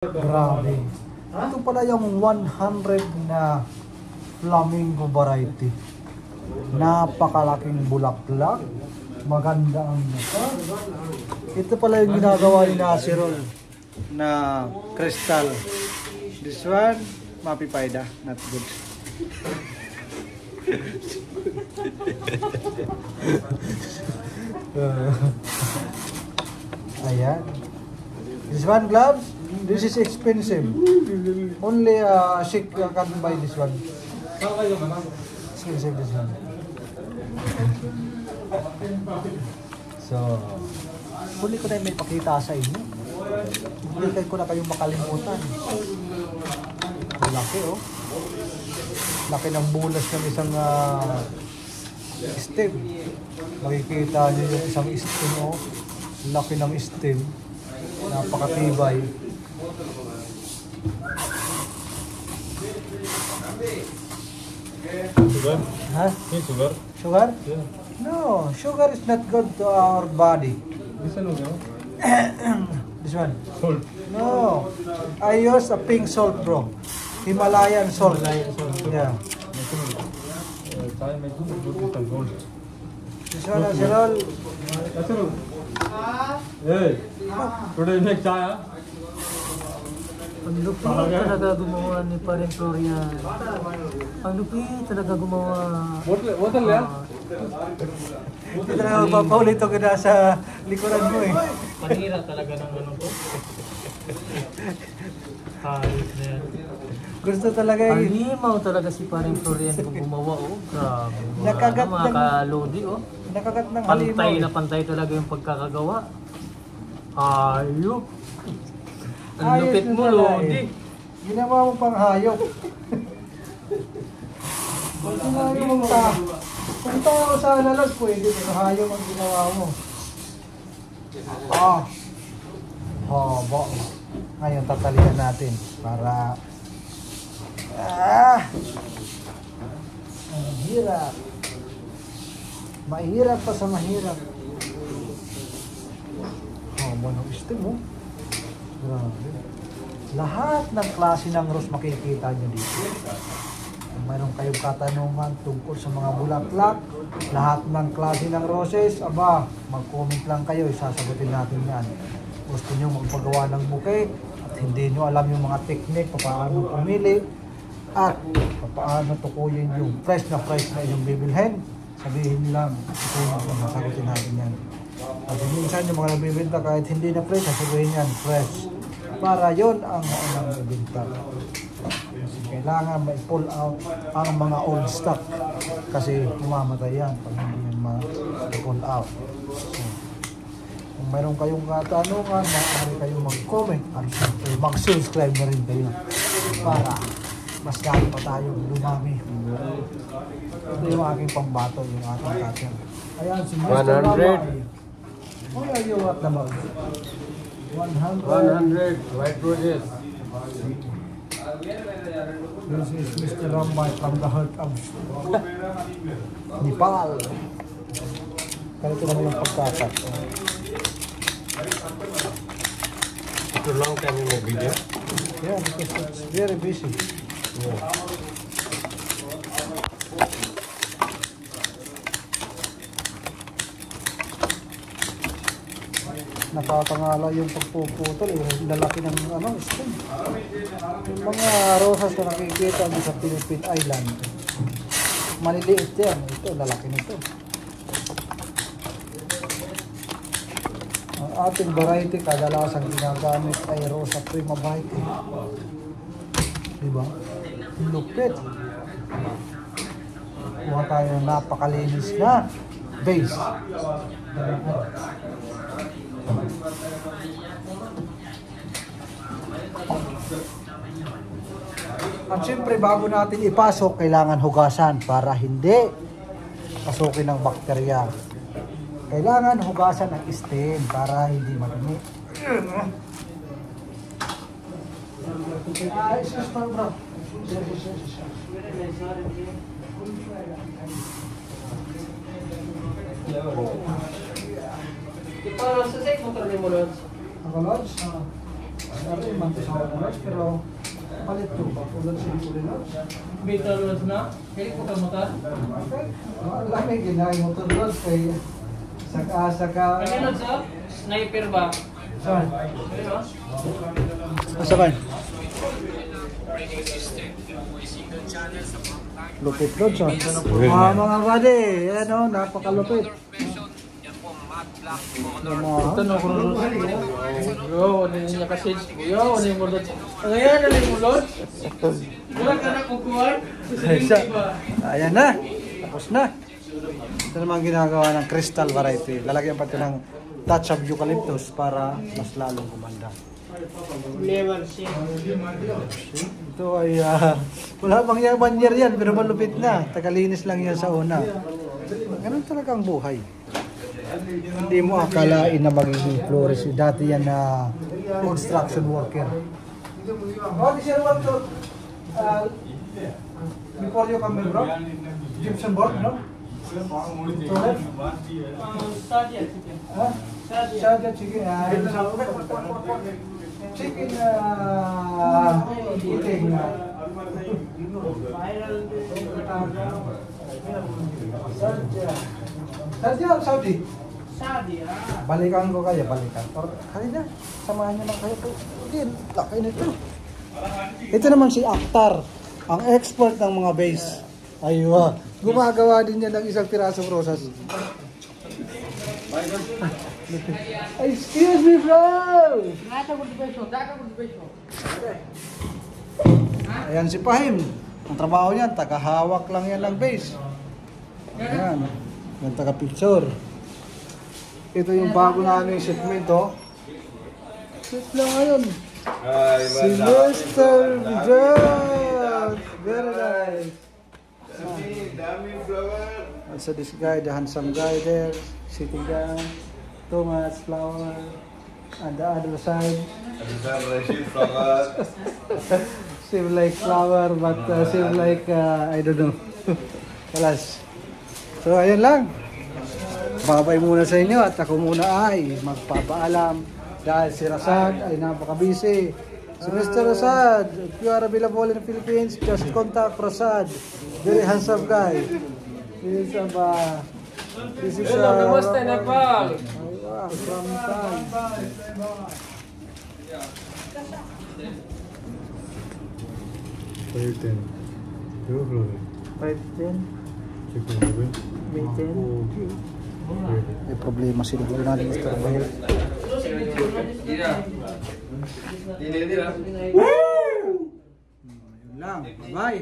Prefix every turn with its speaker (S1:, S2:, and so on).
S1: Grabe. Ito pala yung 100 na flamingo variety. Napakalaking bulaklak. Maganda ang mukha. Ito pala yung ginagawa ni Nasirol na crystal. This one, mapipayda. Not good. Ayan. This one, gloves. This is expensive. Only Sheikh can buy this one. Expensive this one. So, huli ko na may pakita sa inyo. Hindi ko na kayong makalimutan. Laki oh. Laki ng bulas ng isang stem. Makikita nyo yung isang stem oh. Laki ng stem. Napakatibay.
S2: Sugar?
S1: Huh?
S2: Hey, sugar?
S1: Sugar?
S2: Yeah.
S1: No, sugar is not good to our body.
S2: This one okay?
S1: This one?
S2: Salt.
S1: No. I use a pink salt, bro. Himalayan salt. Yeah.
S2: Chai making good with some salt.
S1: This one, Nasirol.
S2: Nasirol. Hey, today make chai, huh?
S3: Ang lupit talaga gumawa ni Paring Florian. Ang lupit talaga gumawa.
S2: Bottle yan?
S1: Hindi talaga magpapaulit ito na sa likuran mo eh.
S3: Panira talaga ng ano ko. Halit na yan.
S1: Gusto talaga eh.
S3: Alimaw talaga si Paring Florian kung gumawa oh. Grabe.
S1: Nakagat
S3: Mga
S1: ng-
S3: kalodi oh.
S1: Nakagat ng halimaw
S3: Pantay
S1: eh.
S3: na pantay talaga yung pagkakagawa. Ayok. Ang
S1: Ayos
S3: lupit
S1: na
S3: mo,
S1: pala
S3: Lodi.
S1: eh. Ginawa mo pang hayop. Kung sinabi mong kung tao sa lalas, pwede pero hayop ang ginawa mo. Haba. Ngayon tatalian natin para ang hirap. Mahirap pa sa mahirap. Ng stem mo. Grabe. Lahat ng klase ng rose makikita nyo dito. Kung mayroon kayong katanungan tungkol sa mga bulaklak, lahat ng klase ng roses, aba, mag-comment lang kayo, isasagutin natin yan. Gusto nyo magpagawa ng bouquet at hindi nyo alam yung mga technique, paano pumili, at paano tukuyin yung fresh na inyong bibilhin, sabihin nyo lang, sasagutin natin yan. Kasi minsan yung mga nabibenta kahit hindi na fresh, sasabihin yan, fresh. Para yon ang unang ibenta. Kasi kailangan ma-pull out ang mga old stock. Kasi mamamatay yan pag hindi yan ma-pull out. So, kung mayroon kayong katanungan, maaari kayong mag-comment at mag-subscribe na rin kayo para mas dami pa tayong lumami. Ito yung aking pambato, yung aking catcher. Ayan, si Mr.
S2: 100.
S1: Why are you at the mouth? 100.
S2: 100 white roses.
S1: This is Mr. Rambay from the heart of Nepal. Ganito naman yung pagkakat.
S2: After long time you make video.
S1: Yeah, because it's very busy.
S2: Yeah.
S1: Nakakangala yung pagpuputol eh. Lalaki ng stem. Yung mga rosas na nakikita mo sa Philippine Island, maliliit yan. Ito, lalaki nito. Ang ating variety kadalasang ginagamit ay Rosa Prima variety. Diba? Lupit. Kuha tayo ng napakalinis na base. At syempre bago natin ipasok, kailangan hugasan para hindi pasukin ng bakterya. Kailangan hugasan ng stem para hindi madumi. Excuse me, bro.
S3: Ito, sa site motor ni mo, Lods.
S1: Ako, Lods? Sabi, mantis ako ng rice, pero palit ko pa. Ulan sa uli na.
S3: Better roads na? Kaya ko kamutan?
S1: Okay. Ang laki, ginagay motor roads kay saka.
S3: Kaya sa sniper ba?
S1: Saan?
S3: Ano?
S1: Asa ba? Lupit road sa. Mga buddy, yan o, napakalupit.
S3: Ito na kung bro, ano yung niya kasi kuya, ano yung mulot? Ngayon, ano yung mulot? Wala ka na kukuhan?
S1: Ayan na, tapos na. Ito naman ginagawa ng crystal variety. Lalagyan pa ito ng touch of eucalyptus para mas lalong gumanda.
S3: Level C.
S1: Ito ay wala pang 1 year yan pero malupit na. Tagalinis lang yan sa una. Ganun talaga ang buhay. Hindi mo akalain na magiging florist. Dati yan na construction worker. Oh, this year what to before you come here, bro? Gypsum board, no? Toilet?
S3: Sadia chicken.
S1: Huh? Sadia chicken. Chicken eating. Sadia or Saudi?
S3: Sadia.
S1: Balikan ko kayo, balikan. Or halina, samahan niyo lang kayo po. Hindi, laki nito. Ito naman si Akhtar, ang expert ng mga base. Aywa, gumagawa din niya ng isang pirasong rosas. Excuse me, bro! Ayan si Pahim. Ang trabaho niyan, tagahawak lang yan ng base. Ayan, yung taga-picture. Ito yung bago namin shipment, oh. Ship lang ngayon. Si Mr. John! Very nice. So this guy, the handsome guy there, sitting down. Thomas, flower, and the other side. Seem like flower, but seem like, I don't know. Kalas. So, ayun lang. Babay muna sa inyo at ako muna ay magpapaalam dahil si Rasad ay napaka-busy. So, Mr. Rasad, if you are available in the Philippines, just contact Rasad. Very handsome guy. This is
S3: Hello, kamusta Nepal?
S1: from Nepal.
S2: Payten. Yo, bro.
S1: 510,
S2: Chicken over.
S1: 10. May problema sila po natin Mr. Bahil. Yun lang. Bye-bye.